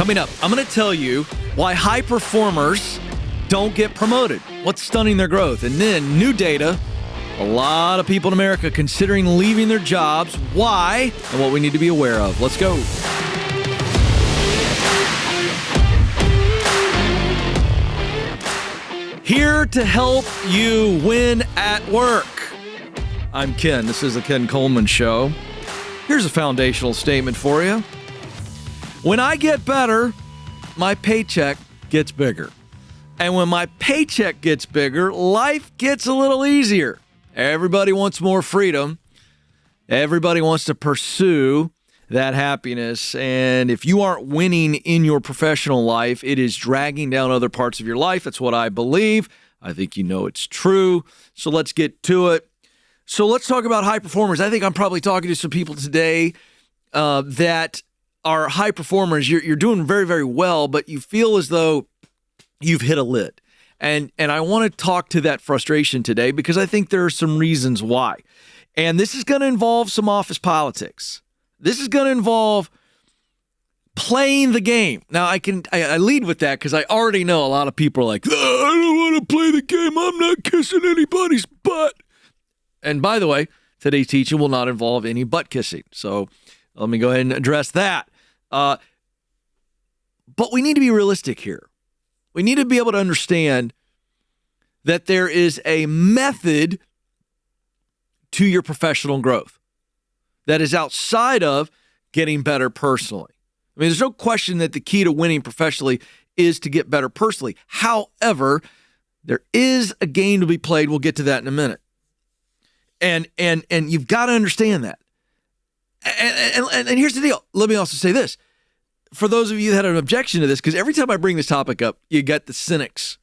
Coming up, I'm going to tell you why high performers don't get promoted, what's stunning their growth, and then new data, a lot of people in America considering leaving their jobs, why, and what we need to be aware of. Let's go. Here to help you win at work. I'm Ken. This is the Ken Coleman Show. Here's a foundational statement for you. When I get better, my paycheck gets bigger. And when my paycheck gets bigger, life gets a little easier. Everybody wants more freedom. Everybody wants to pursue that happiness. And if you aren't winning in your professional life, it is dragging down other parts of your life. That's what I believe. I think you know it's true. So let's get to it. So let's talk about high performers. I think I'm probably talking to some people today that are high performers. You're doing very, very well, but you feel as though you've hit a lid. And I want to talk to that frustration today because I think there are some reasons why. And this is going to involve some office politics. This is going to involve playing the game. Now, I lead with that because I already know a lot of people are like, I don't want to play the game. I'm not kissing anybody's butt. And by the way, today's teaching will not involve any butt kissing. So let me go ahead and address that. But we need to be realistic here. We need to be able to understand that there is a method to your professional growth that is outside of getting better personally. I mean, there's no question that the key to winning professionally is to get better personally. However, there is a game to be played. We'll get to that in a minute. And you've got to understand that. And here's the deal. Let me also say this. For those of you that had an objection to this, because every time I bring this topic up, you get the cynics.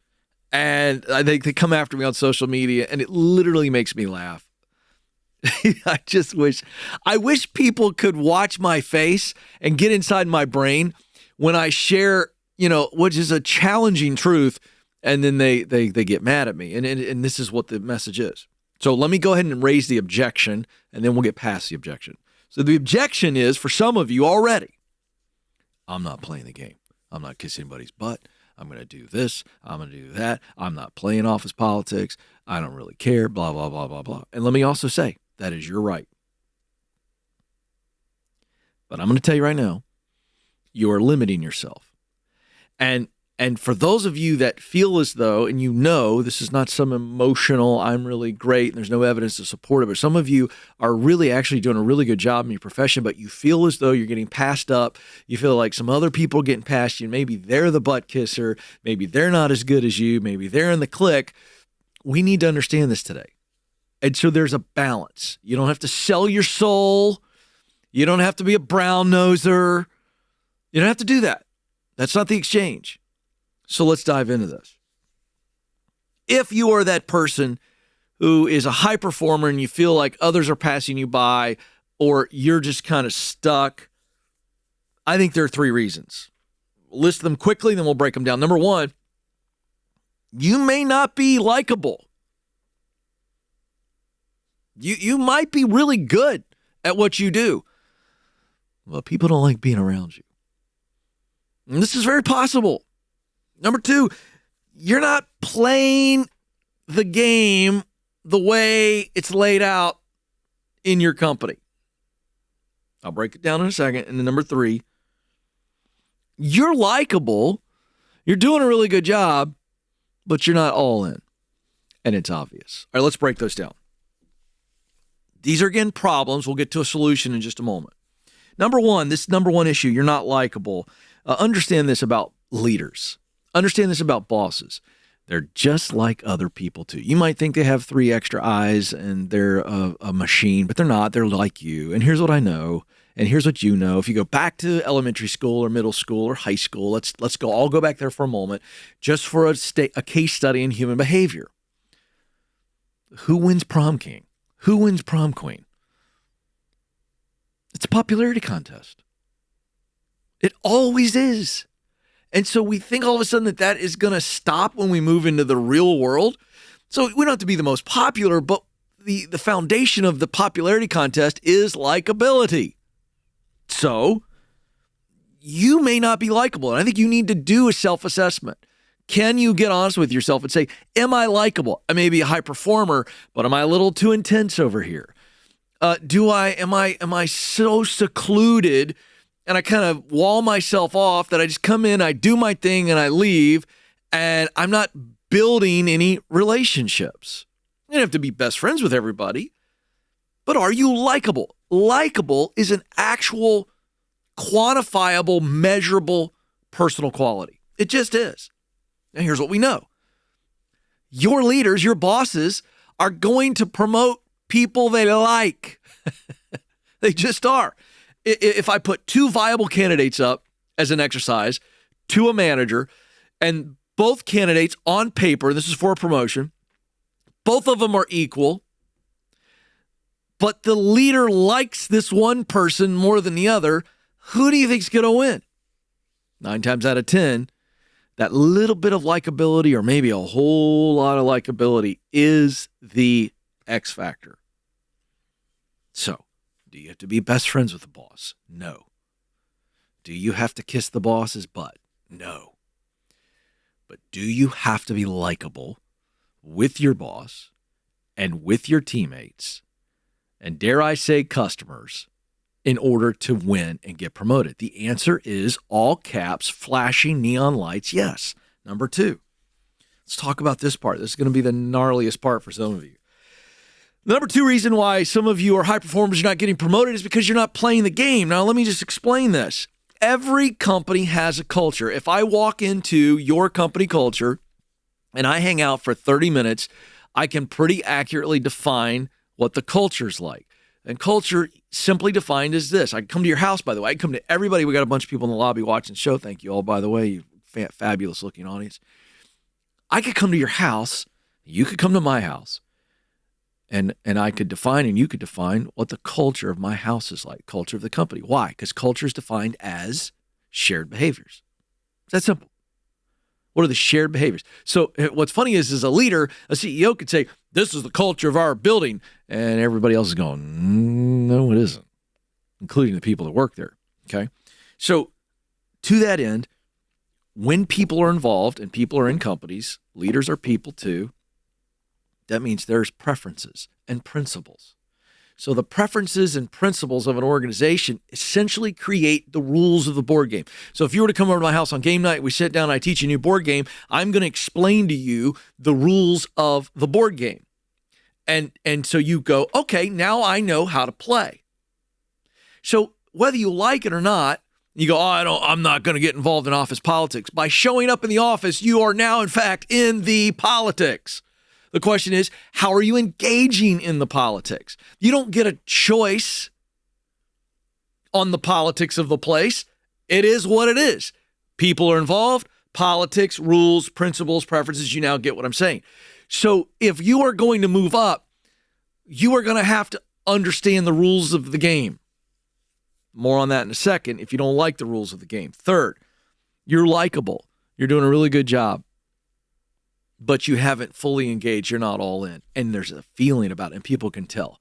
And I think they come after me on social media, and it literally makes me laugh. I wish people could watch my face and get inside my brain when I share, which is a challenging truth, and then they get mad at me. And this is what the message is. So let me go ahead and raise the objection, and then we'll get past the objection. So the objection is, for some of you already, I'm not playing the game. I'm not kissing anybody's butt. I'm going to do this. I'm going to do that. I'm not playing office politics. I don't really care, blah, blah, blah, blah, blah. And let me also say, that is your right. But I'm going to tell you right now, you are limiting yourself. And for those of you that feel as though, and this is not some emotional, I'm really great, and there's no evidence to support it, but some of you are really actually doing a really good job in your profession, but you feel as though you're getting passed up. You feel like some other people are getting past you. Maybe they're the butt kisser. Maybe they're not as good as you. Maybe they're in the clique. We need to understand this today. And so there's a balance. You don't have to sell your soul. You don't have to be a brown noser. You don't have to do that. That's not the exchange. So let's dive into this. If you are that person who is a high performer and you feel like others are passing you by or you're just kind of stuck, I think there are 3 reasons. We'll list them quickly, then we'll break them down. Number 1, you may not be likable. You might be really good at what you do, but people don't like being around you. And this is very possible. Number 2, you're not playing the game the way it's laid out in your company. I'll break it down in a second. And then number 3, you're likable. You're doing a really good job, but you're not all in. And it's obvious. All right, let's break those down. These are, again, problems. We'll get to a solution in just a moment. Number 1, this number 1 issue, you're not likable. Understand this about leaders. Understand this about bosses. They're just like other people too. You might think they have 3 extra eyes and they're a machine, but they're not. They're like you. And here's what I know. And here's what you know. If you go back to elementary school or middle school or high school, let's go. I'll go back there for a moment, just for a case study in human behavior. Who wins prom king? Who wins prom queen? It's a popularity contest. It always is. And so we think all of a sudden that is going to stop when we move into the real world. So we don't have to be the most popular, but the foundation of the popularity contest is likability. So you may not be likable. And I think you need to do a self-assessment. Can you get honest with yourself and say, am I likable? I may be a high performer, but am I a little too intense over here? Am I so secluded and I kind of wall myself off that I just come in, I do my thing and I leave, and I'm not building any relationships? You don't have to be best friends with everybody, but are you likable? Likable is an actual quantifiable, measurable personal quality. It just is. Now, here's what we know. Your leaders, your bosses, are going to promote people they like. They just are. If I put two viable candidates up as an exercise to a manager, and both candidates on paper, this is for a promotion, both of them are equal, but the leader likes this one person more than the other, who do you think's going to win? 9 times out of 10, that little bit of likability, or maybe a whole lot of likability, is the X factor. So, do you have to be best friends with the boss? No. Do you have to kiss the boss's butt? No. But do you have to be likable with your boss and with your teammates, and dare I say customers, in order to win and get promoted? The answer is all caps, flashing neon lights, yes. Number 2, let's talk about this part. This is going to be the gnarliest part for some of you. The number 2 reason why some of you are high performers, you're not getting promoted, is because you're not playing the game. Now, let me just explain this. Every company has a culture. If I walk into your company culture and I hang out for 30 minutes, I can pretty accurately define what the culture's like. And culture, simply defined, is this. I can come to your house, by the way. I can come to everybody. We got a bunch of people in the lobby watching the show. Thank you all, by the way, you fabulous looking audience. I could come to your house. You could come to my house. And I could define, and you could define, what the culture of my house is like, culture of the company. Why? Because culture is defined as shared behaviors. It's that simple. What are the shared behaviors? So what's funny is, as a leader, a CEO could say, this is the culture of our building, and everybody else is going, no, it isn't, including the people that work there, okay? So to that end, when people are involved and people are in companies, leaders are people too, that means there's preferences and principles. So the preferences and principles of an organization essentially create the rules of the board game. So if you were to come over to my house on game night, we sit down, I teach you a new board game, I'm going to explain to you the rules of the board game. And so you go, okay, now I know how to play. So whether you like it or not, you go, I'm not going to get involved in office politics. By showing up in the office, you are now, in fact, in the politics. The question is, how are you engaging in the politics? You don't get a choice on the politics of the place. It is what it is. People are involved, politics, rules, principles, preferences. You now get what I'm saying. So if you are going to move up, you are going to have to understand the rules of the game. More on that in a second if you don't like the rules of the game. Third, you're likable. You're doing a really good job, but you haven't fully engaged. You're not all in. And there's a feeling about it, and people can tell.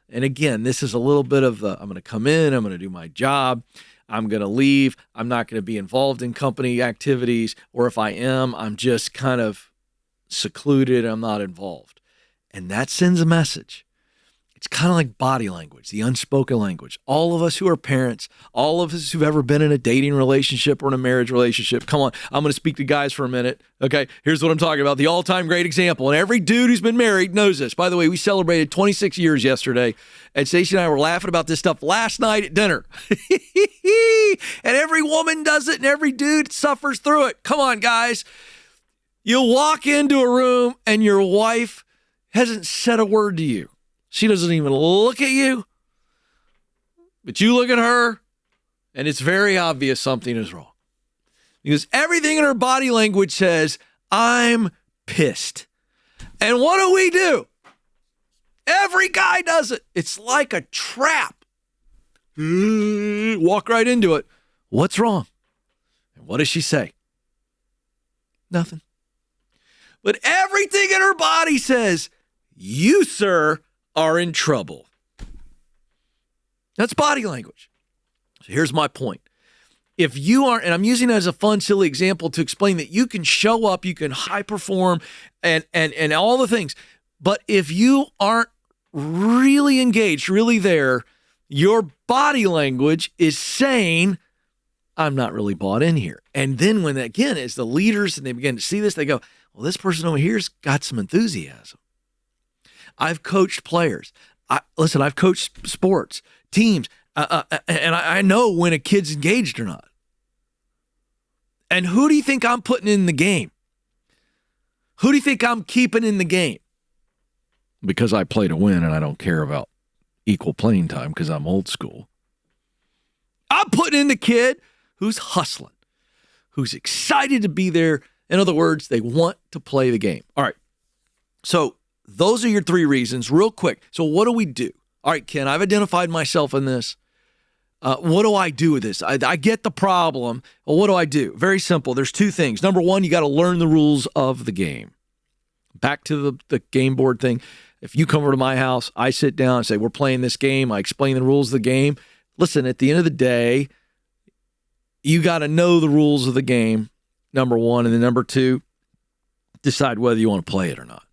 And again, this is a little bit of the, I'm going to come in, I'm going to do my job, I'm going to leave, I'm not going to be involved in company activities, or if I am, I'm just kind of secluded, I'm not involved. And that sends a message. It's kind of like body language, the unspoken language. All of us who are parents, all of us who've ever been in a dating relationship or in a marriage relationship, come on, I'm going to speak to guys for a minute. Okay, here's what I'm talking about, the all-time great example. And every dude who's been married knows this. By the way, we celebrated 26 years yesterday, and Stacey and I were laughing about this stuff last night at dinner. And every woman does it, and every dude suffers through it. Come on, guys. You'll walk into a room, and your wife hasn't said a word to you. She doesn't even look at you, but you look at her, and it's very obvious something is wrong. Because everything in her body language says, I'm pissed. And what do? Every guy does it. It's like a trap. Walk right into it. What's wrong? And what does she say? Nothing. But everything in her body says, you, sir, are in trouble. That's body language. So here's my point. If you aren't, and I'm using it as a fun, silly example to explain that you can show up, you can high perform and all the things. But if you aren't really engaged, really there, your body language is saying, I'm not really bought in here. And then when, again, as the leaders and they begin to see this, they go, well, this person over here's got some enthusiasm. I've coached players. I've coached sports, teams, and I know when a kid's engaged or not. And who do you think I'm putting in the game? Who do you think I'm keeping in the game? Because I play to win and I don't care about equal playing time because I'm old school. I'm putting in the kid who's hustling, who's excited to be there. In other words, they want to play the game. All right. So those are your 3 reasons real quick. So what do we do? All right, Ken, I've identified myself in this. What do I do with this? I get the problem. Well, what do I do? Very simple. There's 2 things. Number 1, you got to learn the rules of the game. Back to the game board thing. If you come over to my house, I sit down and say, we're playing this game. I explain the rules of the game. Listen, at the end of the day, you got to know the rules of the game, number 1. And then number 2, decide whether you want to play it or not.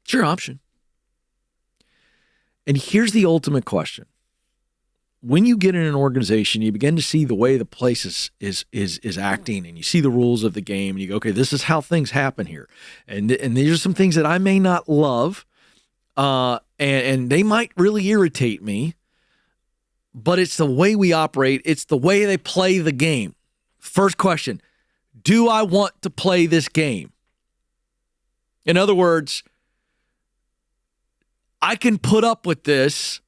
It's your option. And here's the ultimate question. When you get in an organization, you begin to see the way the place is acting, and you see the rules of the game, and you go, okay, this is how things happen here. And these are some things that I may not love, and they might really irritate me, but it's the way we operate. It's the way they play the game. First question, do I want to play this game? In other words, I can put up with this.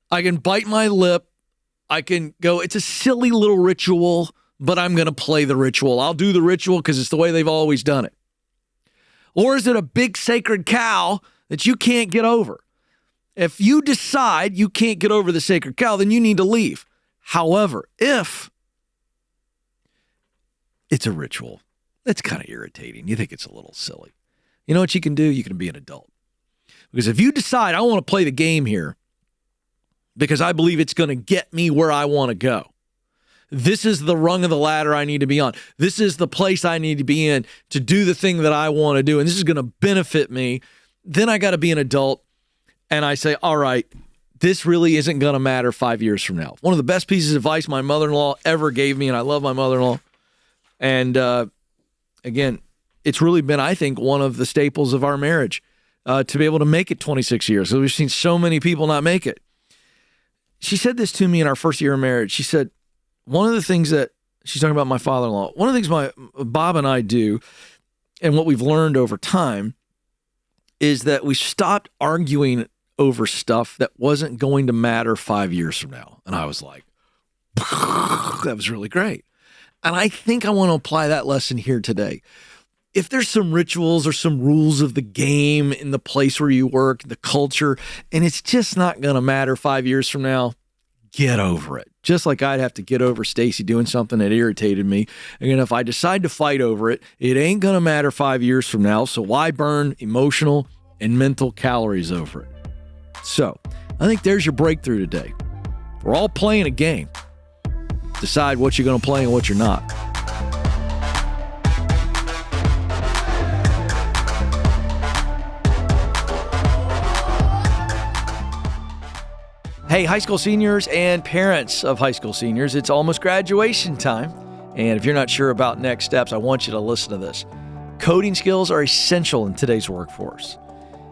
I can bite my lip. I can go, it's a silly little ritual, but I'm going to play the ritual. I'll do the ritual because it's the way they've always done it. Or is it a big sacred cow that you can't get over? If you decide you can't get over the sacred cow, then you need to leave. However, if it's a ritual, that's kind of irritating. You think it's a little silly. You know what you can do? You can be an adult. Because if you decide I want to play the game here because I believe it's going to get me where I want to go, this is the rung of the ladder I need to be on. This is the place I need to be in to do the thing that I want to do, and this is going to benefit me, then I got to be an adult, and I say, all right, this really isn't going to matter 5 years from now. One of the best pieces of advice my mother-in-law ever gave me, and I love my mother-in-law, and again, it's really been, I think, one of the staples of our marriage. To be able to make it 26 years. So we've seen so many people not make it. She said this to me in our first year of marriage. She said, one of the things that, she's talking about my father-in-law, one of the things Bob and I do, and what we've learned over time, is that we stopped arguing over stuff that wasn't going to matter 5 years from now. And I was like, that was really great. And I think I want to apply that lesson here today. If there's some rituals or some rules of the game in the place where you work, the culture, and it's just not going to matter 5 years from now, get over it. Just like I'd have to get over Stacy doing something that irritated me. And if I decide to fight over it, it ain't going to matter 5 years from now. So why burn emotional and mental calories over it? So I think there's your breakthrough today. We're all playing a game. Decide what you're going to play and what you're not. Hey, high school seniors and parents of high school seniors, it's almost graduation time. And if you're not sure about next steps, I want you to listen to this. Coding skills are essential in today's workforce.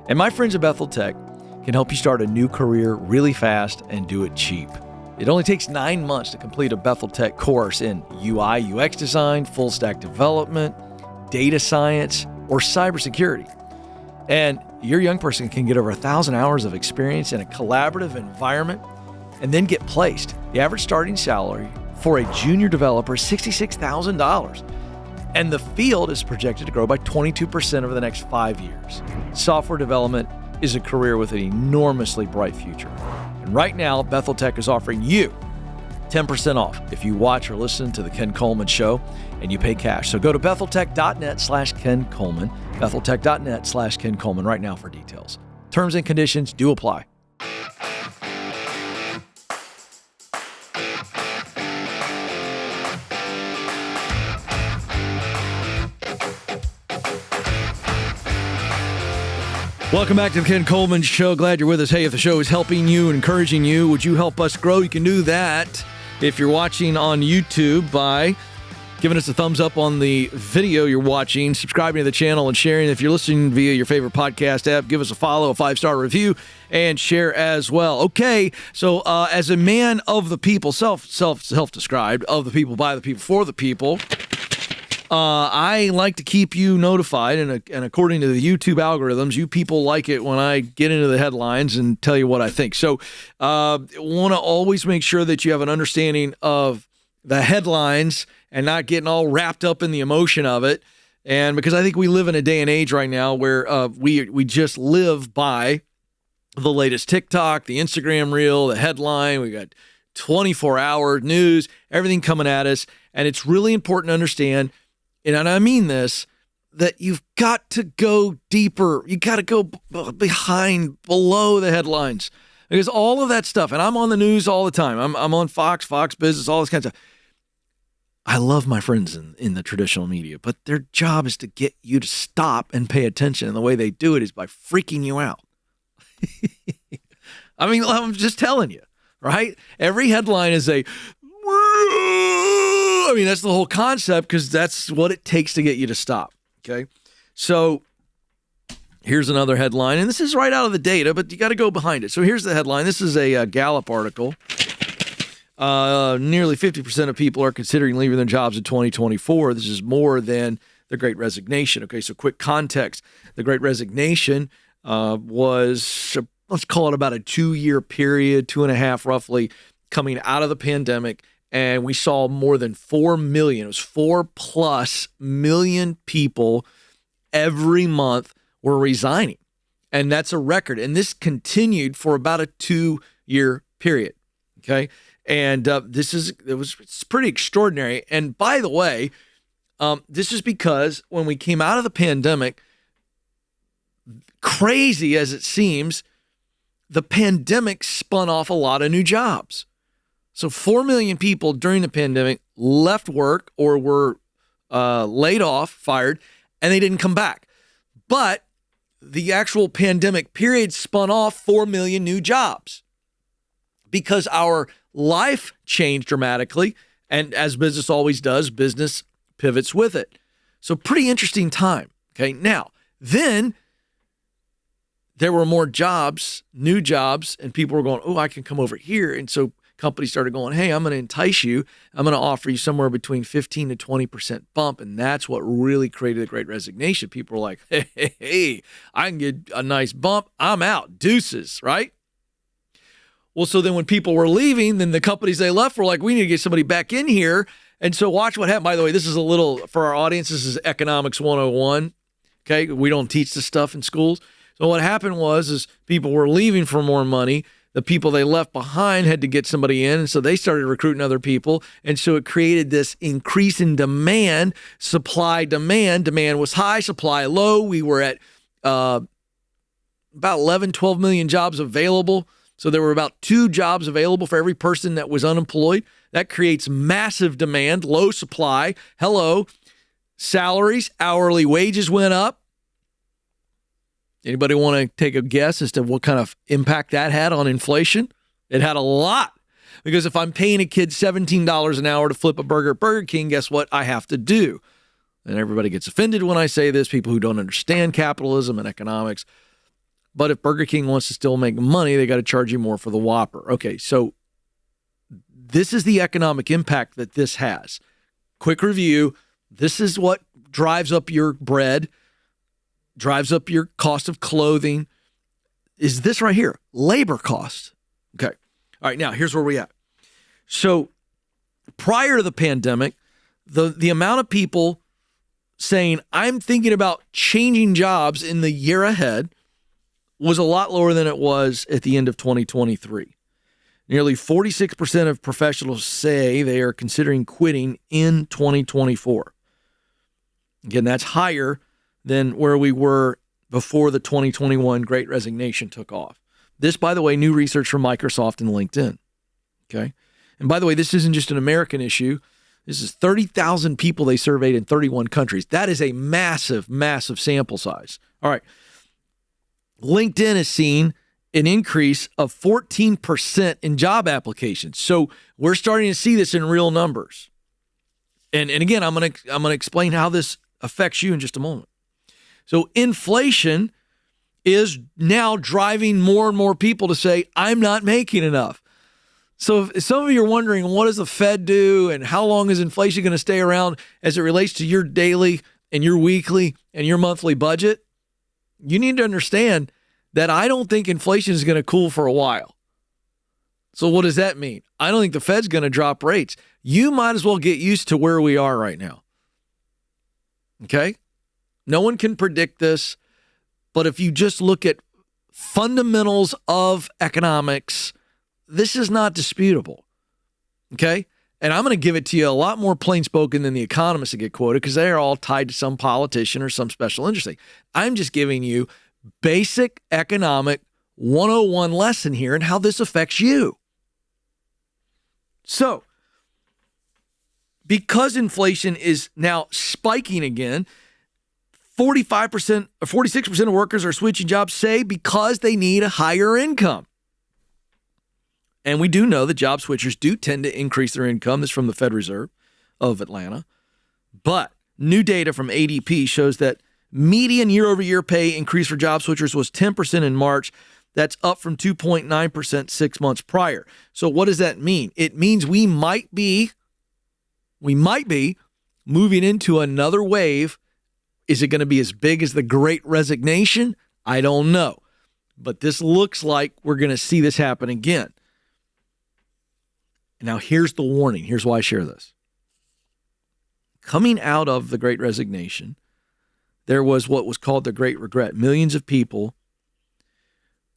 And my friends at Bethel Tech can help you start a new career really fast and do it cheap. It only takes 9 months to complete a Bethel Tech course in UI, UX design, full stack development, data science, or cybersecurity. And your young person can get over 1,000 hours of experience in a collaborative environment and then get placed. The average starting salary for a junior developer is $66,000. And the field is projected to grow by 22% over the next 5 years. Software development is a career with an enormously bright future. And right now, Bethel Tech is offering you 10% off if you watch or listen to the Ken Coleman Show and you pay cash. So go to BethelTech.net/Ken Coleman, BethelTech.net/Ken Coleman right now for details. Terms and conditions do apply. Welcome back to the Ken Coleman Show. Glad you're with us. Hey, if the show is helping you and encouraging you, would you help us grow? You can do that if you're watching on YouTube by giving us a thumbs up on the video you're watching, subscribing to the channel, and sharing. If you're listening via your favorite podcast app, give us a follow, a 5-star review, and share as well. Okay, so as a man of the people, self-described, of the people, by the people, for the people, I like to keep you notified, and according to the YouTube algorithms, you people like it when I get into the headlines and tell you what I think. So want to always make sure that you have an understanding of the headlines and not getting all wrapped up in the emotion of it. And because I think we live in a day and age right now where we just live by the latest TikTok, the Instagram reel, the headline. We got 24-hour news, everything coming at us. And it's really important to understand, and I mean this, that you've got to go deeper. You got to go below the headlines, because all of that stuff, and I'm on the news all the time. I'm on Fox Business, all this kind of stuff. I love my friends in the traditional media, but their job is to get you to stop and pay attention. And the way they do it is by freaking you out. I mean, I'm just telling you, right? Every headline is that's the whole concept, because that's what it takes to get you to stop. Okay. So here's another headline, and this is right out of the data, but you got to go behind it. So here's the headline. This is a Gallup article. Nearly 50% of people are considering leaving their jobs in 2024. This is more than the Great Resignation. Okay. So quick context. The Great Resignation was, let's call it about a 2-year period, 2.5 roughly, coming out of the pandemic. And we saw more than 4 million, it was 4+ million people every month were resigning. And that's a record. And this continued for about a 2-year period. Okay. And it's pretty extraordinary. And by the way, this is because when we came out of the pandemic, crazy as it seems, the pandemic spun off a lot of new jobs. So 4 million people during the pandemic left work or were laid off, fired, and they didn't come back. But the actual pandemic period spun off 4 million new jobs because our life changed dramatically. And as business always does, business pivots with it. So pretty interesting time. Okay. Now, then there were more jobs, new jobs, and people were going, oh, I can come over here. And so companies started going, hey, I'm going to entice you. I'm going to offer you somewhere between 15 to 20% bump. And that's what really created the Great Resignation. People were like, hey, I can get a nice bump. I'm out. Deuces, right? Well, so then when people were leaving, then the companies they left were like, we need to get somebody back in here. And so watch what happened. By the way, this is a little, for our audience, this is Economics 101. Okay. We don't teach this stuff in schools. So what happened is people were leaving for more money. The people they left behind had to get somebody in, and so they started recruiting other people. And so it created this increase in demand, supply, demand. Demand was high, supply low. We were at about 11, 12 million jobs available. So there were about 2 jobs available for every person that was unemployed. That creates massive demand, low supply. Hello. Salaries, hourly wages went up. Anybody want to take a guess as to what kind of impact that had on inflation? It had a lot. Because if I'm paying a kid $17 an hour to flip a burger at Burger King, guess what I have to do? And everybody gets offended when I say this, people who don't understand capitalism and economics. But if Burger King wants to still make money, they got to charge you more for the Whopper. Okay, so this is the economic impact that this has. Quick review. This is what drives up your bread, drives up your cost of clothing, is this right here, labor cost. Okay. All right, now here's where we at. So prior to the pandemic, the amount of people saying, I'm thinking about changing jobs in the year ahead was a lot lower than it was at the end of 2023. Nearly 46% of professionals say they are considering quitting in 2024. Again, that's higher than where we were before the 2021 Great Resignation took off. This, by the way, new research from Microsoft and LinkedIn. Okay. And by the way, this isn't just an American issue. This is 30,000 people they surveyed in 31 countries. That is a massive, massive sample size. All right. LinkedIn has seen an increase of 14% in job applications. So we're starting to see this in real numbers. And again, I'm going to explain how this affects you in just a moment. So inflation is now driving more and more people to say, I'm not making enough. So if some of you are wondering, what does the Fed do and how long is inflation going to stay around as it relates to your daily and your weekly and your monthly budget? You need to understand that I don't think inflation is going to cool for a while. So what does that mean? I don't think the Fed's going to drop rates. You might as well get used to where we are right now. Okay? No one can predict this, but if you just look at fundamentals of economics, this is not disputable. Okay? And I'm going to give it to you a lot more plain spoken than the economists that get quoted because they're all tied to some politician or some special interest thing. I'm just giving you basic economic 101 lesson here and how this affects you. So, because inflation is now spiking again, 45% or 46% of workers are switching jobs, say, because they need a higher income. And we do know that job switchers do tend to increase their income. This is from the Fed Reserve of Atlanta. But new data from ADP shows that median year-over-year pay increase for job switchers was 10% in March. That's up from 2.9% 6 months prior. So what does that mean? It means we might be moving into another wave. Is it going to be as big as the Great Resignation? I don't know. But this looks like we're going to see this happen again. Now, here's the warning. Here's why I share this. Coming out of the Great Resignation, there was what was called the Great Regret. Millions of people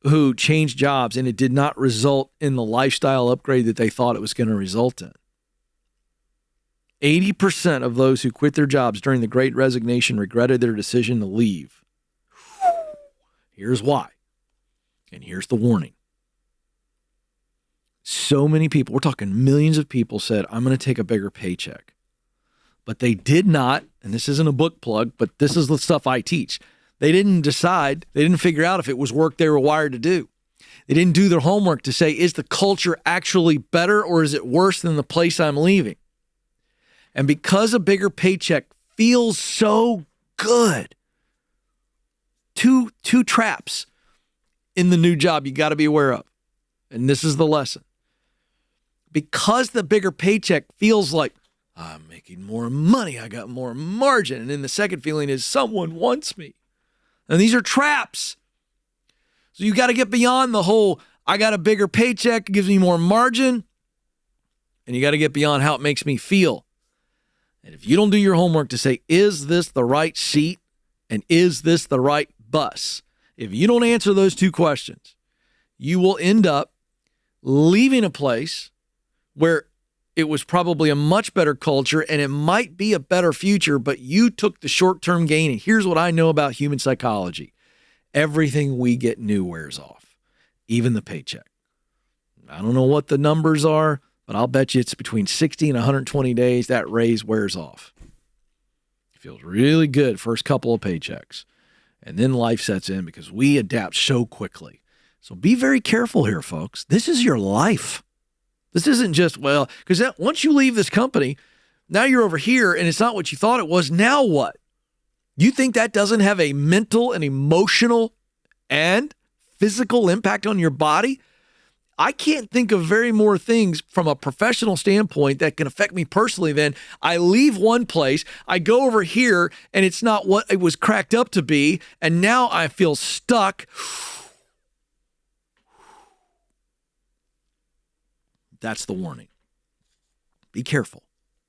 who changed jobs, and it did not result in the lifestyle upgrade that they thought it was going to result in. 80% of those who quit their jobs during the Great Resignation regretted their decision to leave. Here's why. And here's the warning. So many people, we're talking millions of people, said, I'm going to take a bigger paycheck. But they did not, and this isn't a book plug, but this is the stuff I teach. They didn't decide, they didn't figure out if it was work they were wired to do. They didn't do their homework to say, is the culture actually better or is it worse than the place I'm leaving? And because a bigger paycheck feels so good, two traps in the new job you got to be aware of. And this is the lesson. Because the bigger paycheck feels like, I'm making more money, I got more margin. And then the second feeling is someone wants me. And these are traps. So you got to get beyond the whole, I got a bigger paycheck, it gives me more margin. And you got to get beyond how it makes me feel. And if you don't do your homework to say, is this the right seat? And is this the right bus? If you don't answer those two questions, you will end up leaving a place where it was probably a much better culture and it might be a better future, but you took the short-term gain. And here's what I know about human psychology. Everything we get new wears off, even the paycheck. I don't know what the numbers are, but I'll bet you it's between 60 and 120 days that raise wears off. It feels really good first couple of paychecks. And then life sets in because we adapt so quickly. So be very careful here, folks. This is your life. This isn't just, well, because once you leave this company, now you're over here and it's not what you thought it was. Now what? You think that doesn't have a mental and emotional and physical impact on your body? I can't think of very more things from a professional standpoint that can affect me personally than I leave one place, I go over here, and it's not what it was cracked up to be, and now I feel stuck. That's the warning. Be careful.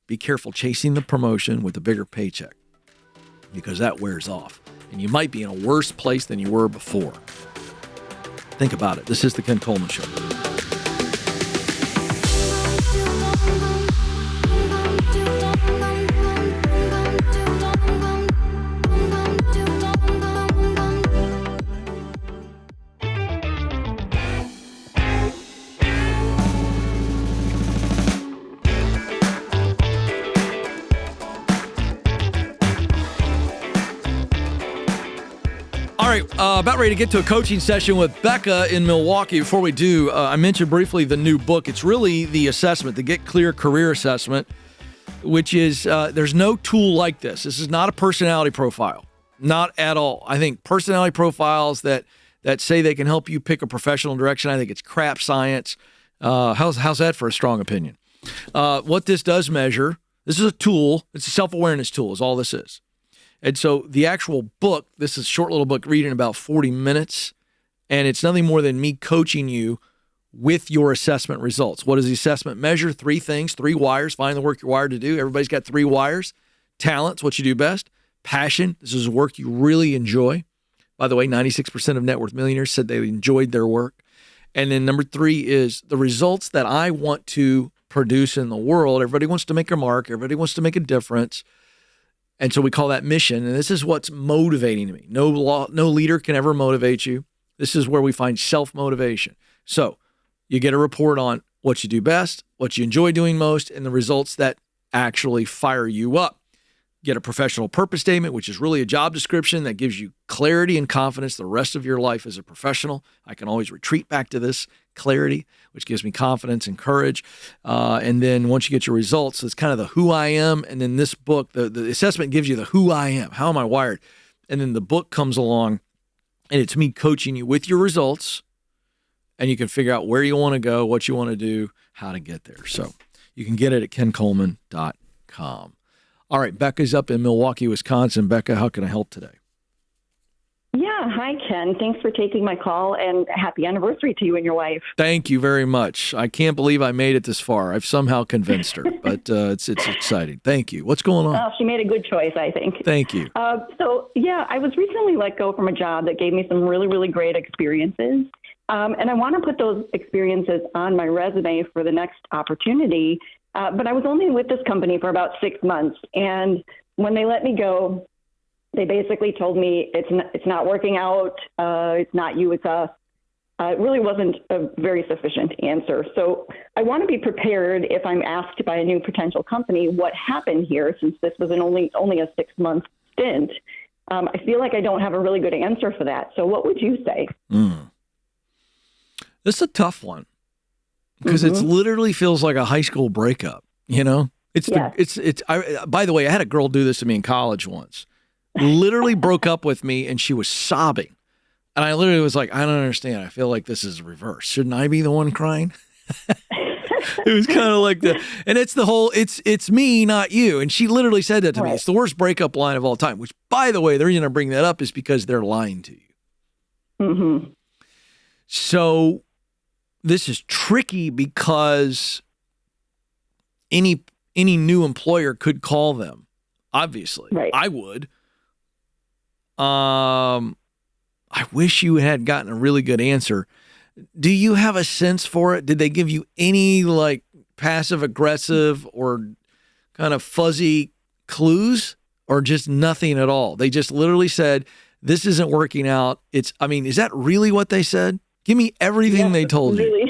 Be careful chasing the promotion with a bigger paycheck because that wears off, and you might be in a worse place than you were before. Think about it. This is the Ken Coleman Show. All right, About ready to get to a coaching session with Becca in Milwaukee. Before we do, I mentioned briefly the new book. It's really the assessment, the Get Clear Career Assessment, which is, there's no tool like this. This is not a personality profile. Not at all. I think personality profiles that say they can help you pick a professional direction, I think it's crap science. How's that for a strong opinion? What this does measure, this is a tool. It's a self-awareness tool is all this is. And so the actual book, this is a short little book, read in about 40 minutes, and it's nothing more than me coaching you with your assessment results. What does the assessment measure? 3 things, 3 wires. Find the work you're wired to do. Everybody's got 3 wires. Talent's what you do best. Passion, this is work you really enjoy. By the way, 96% of net worth millionaires said they enjoyed their work. And then number 3 is the results that I want to produce in the world. Everybody wants to make a mark. Everybody wants to make a difference. And so we call that mission. And this is what's motivating me. No leader can ever motivate you. This is where we find self-motivation. So you get a report on what you do best, what you enjoy doing most, and the results that actually fire you up. Get a professional purpose statement, which is really a job description that gives you clarity and confidence the rest of your life as a professional. I can always retreat back to this clarity, which gives me confidence and courage. And then once you get your results, it's kind of the who I am. And then this book, the assessment gives you the who I am. How am I wired? And then the book comes along, and it's me coaching you with your results. And you can figure out where you want to go, what you want to do, how to get there. So you can get it at kencoleman.com. All right, Becca's up in Milwaukee, Wisconsin. Becca, how can I help today? Yeah, hi, Ken. Thanks for taking my call, and happy anniversary to you and your wife. Thank you very much. I can't believe I made it this far. I've somehow convinced her, but it's exciting. Thank you. What's going on? Oh, she made a good choice, I think. Thank you. I was recently let go from a job that gave me some really, really great experiences. And I want to put those experiences on my resume for the next opportunity. But I was only with this company for about 6 months. And when they let me go, they basically told me it's not working out. It's not you, it's us. It really wasn't a very sufficient answer. So I want to be prepared if I'm asked by a new potential company what happened here, since this was only a 6-month stint. I feel like I don't have a really good answer for that. So what would you say? This is a tough one. Because it literally feels like a high school breakup, you know? By the way, I had a girl do this to me in college once. Literally broke up with me, and she was sobbing. And I literally was like, I don't understand. I feel like this is reverse. Shouldn't I be the one crying? It was kind of like and it's the whole, it's me, not you. And she literally said that to me. It's the worst breakup line of all time, which, by the way, the reason I bring that up is because they're lying to you. So this is tricky because any new employer could call them. Obviously, I would. I wish you had gotten a really good answer. Do you have a sense for it? Did they give you any like passive aggressive or kind of fuzzy clues, or just nothing at all? They just literally said, "This isn't working out." Is that really what they said? Give me everything they told you.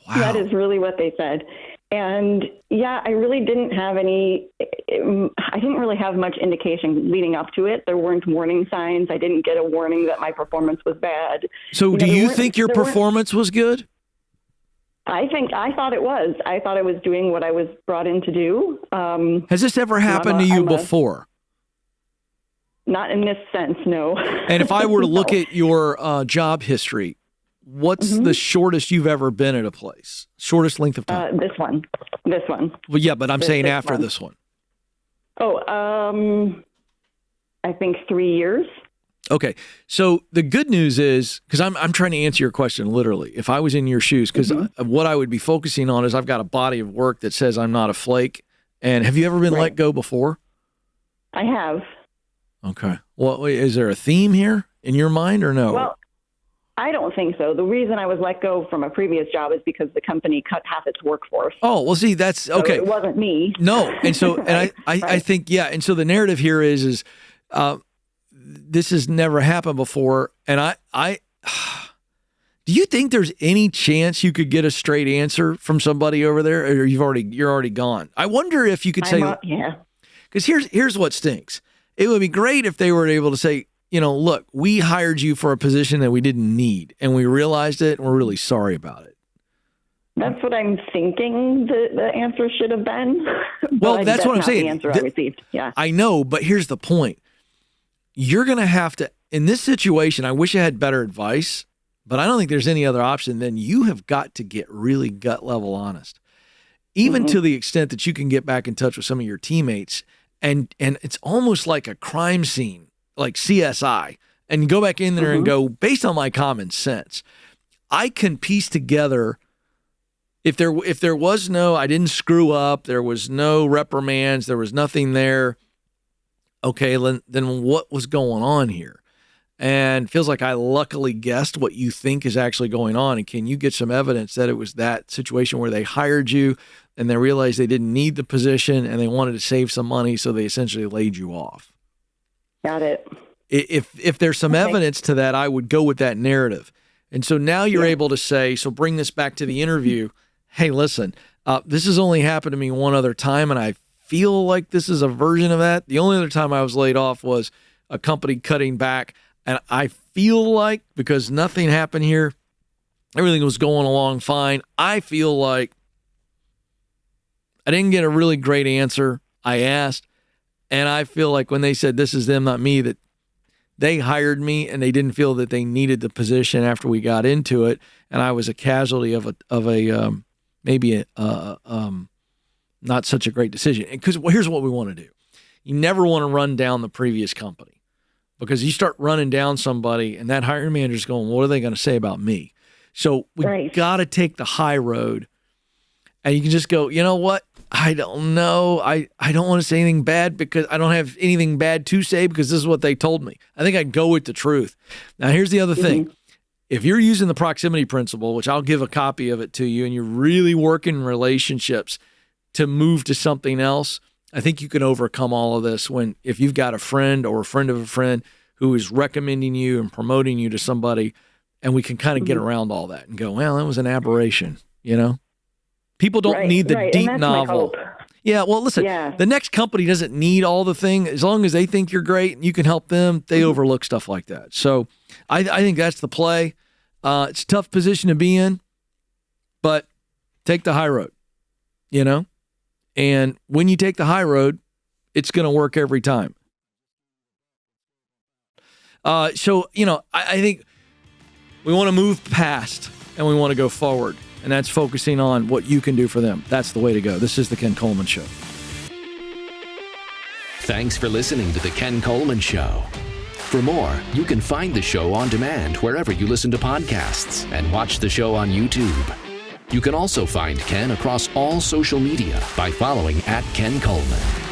Wow. That is really what they said. And I really didn't have I didn't really have much indication leading up to it. There weren't warning signs. I didn't get a warning that my performance was bad. So do you think your performance was good? I thought it was. I thought I was doing what I was brought in to do. Has this ever happened to you before? Not in this sense, no. And if I were to look at your job history, what's the shortest you've ever been at a place? Shortest length of time? This one. Well, yeah, but I'm saying after this one. Oh, I think 3 years. Okay. So the good news is, because I'm trying to answer your question literally, if I was in your shoes, because what I would be focusing on is I've got a body of work that says I'm not a flake. And have you ever been let go before? I have. Okay. Well, is there a theme here in your mind or no? Well, I don't think so. The reason I was let go from a previous job is because the company cut half its workforce. Oh, well, see, that's okay. So it wasn't me. No. And so, and I think, and so the narrative here is this has never happened before. And do you think there's any chance you could get a straight answer from somebody over there, or you're already gone? I wonder if you could say, yeah. Because here's what stinks. It would be great if they were able to say, look, we hired you for a position that we didn't need, and we realized it, and we're really sorry about it. That's what I'm thinking the answer should have been. Well, that's what I'm saying. The answer I received. Yeah. I know, but here's the point. You're going to have to, in this situation, I wish I had better advice, but I don't think there's any other option than you have got to get really gut level honest, even to the extent that you can get back in touch with some of your teammates. And it's almost like a crime scene, like CSI, and you go back in there and go, based on my common sense, I can piece together. If there was no, I didn't screw up, there was no reprimands, there was nothing there, okay, then what was going on here? And it feels like I luckily guessed what you think is actually going on. And can you get some evidence that it was that situation where they hired you and they realized they didn't need the position and they wanted to save some money, so they essentially laid you off? Got it. If there's some evidence to that, I would go with that narrative. And so now you're able to say, so bring this back to the interview. Hey, listen, this has only happened to me one other time, and I feel like this is a version of that. The only other time I was laid off was a company cutting back, and I feel like, because nothing happened here, everything was going along fine, I feel like I didn't get a really great answer. I asked, and I feel like when they said this is them, not me, that they hired me and they didn't feel that they needed the position after we got into it, and I was a casualty of a maybe not such a great decision. Because here's what we want to do. You never want to run down the previous company, because you start running down somebody and that hiring manager's going, what are they going to say about me? So we got to take the high road, and you can just go, you know what? I don't know. I don't want to say anything bad because I don't have anything bad to say because this is what they told me. I think I'd go with the truth. Now, here's the other thing. If you're using the proximity principle, which I'll give a copy of it to you, and you're really working relationships to move to something else, I think you can overcome all of this if you've got a friend or a friend of a friend who is recommending you and promoting you to somebody, and we can kind of get around all that and go, well, that was an aberration, People don't need the deep novel. Yeah, well, listen, the next company doesn't need all the thing. As long as they think you're great and you can help them, they overlook stuff like that. So I think that's the play. It's a tough position to be in, but take the high road, And when you take the high road, it's going to work every time. I think we want to move past and we want to go forward. And that's focusing on what you can do for them. That's the way to go. This is The Ken Coleman Show. Thanks for listening to The Ken Coleman Show. For more, you can find the show on demand wherever you listen to podcasts and watch the show on YouTube. You can also find Ken across all social media by following @Ken Coleman.